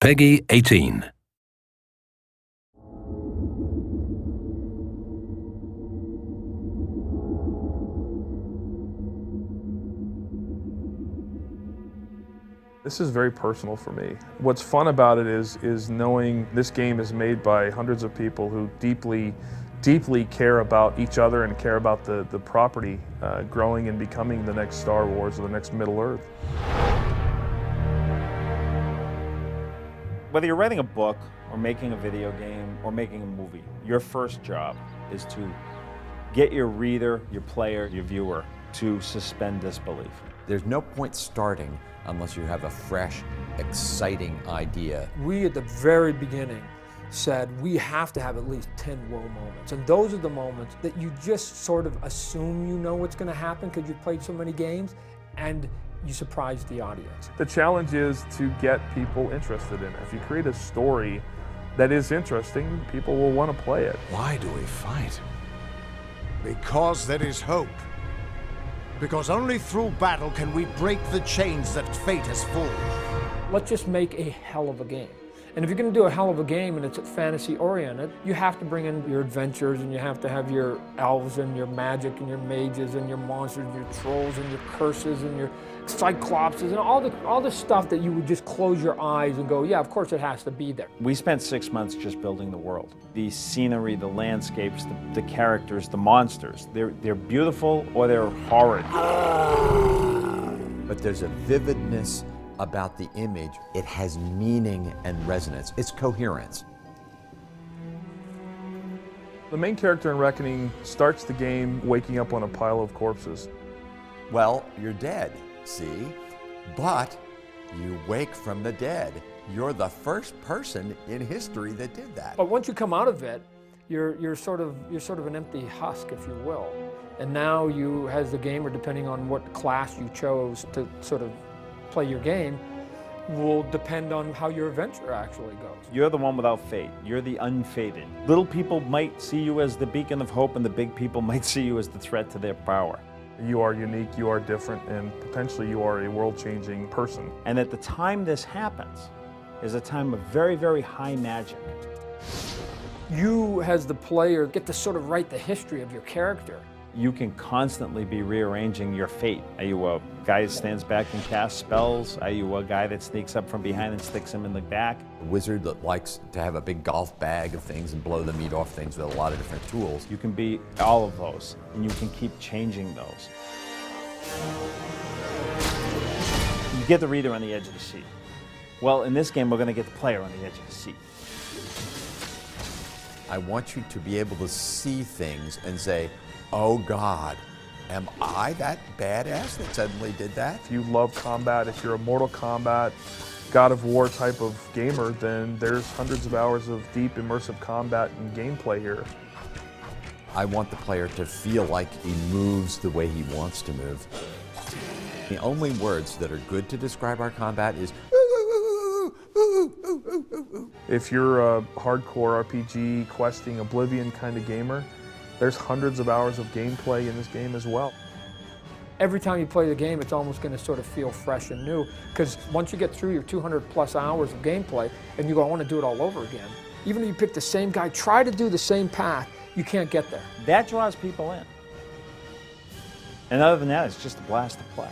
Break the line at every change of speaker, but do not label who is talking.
Peggy 18.
This is very personal for me. What's fun about it is knowing this game is made by hundreds of people who deeply care about each other and care about the property growing and becoming the next Star Wars or the next Middle-earth.
Whether you're writing a book or making a video game or making a movie, your first job is to get your reader, your player, your viewer to suspend disbelief.
There's no point starting unless you have a fresh, exciting idea.
We at the very beginning said we have to have at least 10 whoa moments. And those are the moments that you just sort of assume you know what's going to happen because you've played so many games and you surprise the audience.
The challenge is to get people interested in it. If you create a story that is interesting, people will want to play it.
Why do we fight? Because there is hope. Because only through battle can we break the chains that fate has forged.
Let's just make a hell of a game. And if you're going to do a hell of a game and it's fantasy oriented, you have to bring in your adventures and you have to have your elves and your magic and your mages and your monsters and your trolls and your curses and your cyclopses and all the stuff that you would just close your eyes and go, yeah, of course it has to be there.
We spent 6 months just building the world. The scenery, the landscapes, the characters, the monsters. They're beautiful or they're horrid.
But there's a vividness about the image. It has meaning and resonance. It's coherence.
The main character in Reckoning starts the game waking up on a pile of corpses.
Well, you're dead, see? But you wake from the dead. You're the first person in history that did that.
But once you come out of it, you're sort of an empty husk, if you will. And now you, as the gamer, depending on what class you chose to sort of play your game, will depend on how your adventure actually goes.
You're the one without fate. You're the unfated. Little people might see you as the beacon of hope, and the big people might see you as the threat to their power.
You are unique, you are different, and potentially you are a world-changing person.
And at the time this happens is a time of very, very high magic.
You, as the player, get to sort of write the history of your character.
You can constantly be rearranging your fate. Are you a guy that stands back and casts spells? Are you a guy that sneaks up from behind and sticks him in the back?
A wizard that likes to have a big golf bag of things and blow the meat off things with a lot of different tools.
You can be all of those, and you can keep changing those. You get the reader on the edge of the seat. Well, in this game, we're going to get the player on the edge of the seat.
I want you to be able to see things and say, oh God, am I that badass that suddenly did that?
If you love combat, if you're a Mortal Kombat, God of War type of gamer, then there's hundreds of hours of deep immersive combat and gameplay here.
I want the player to feel like he moves the way he wants to move. The only words that are good to describe our combat is
if you're a hardcore RPG, questing, Oblivion kind of gamer, there's hundreds of hours of gameplay in this game as well.
Every time you play the game, it's almost going to sort of feel fresh and new, because once you get through your 200 plus hours of gameplay and you go, I want to do it all over again. Even if you pick the same guy, try to do the same path, you can't get there.
That draws people in. And other than that, it's just a blast to play.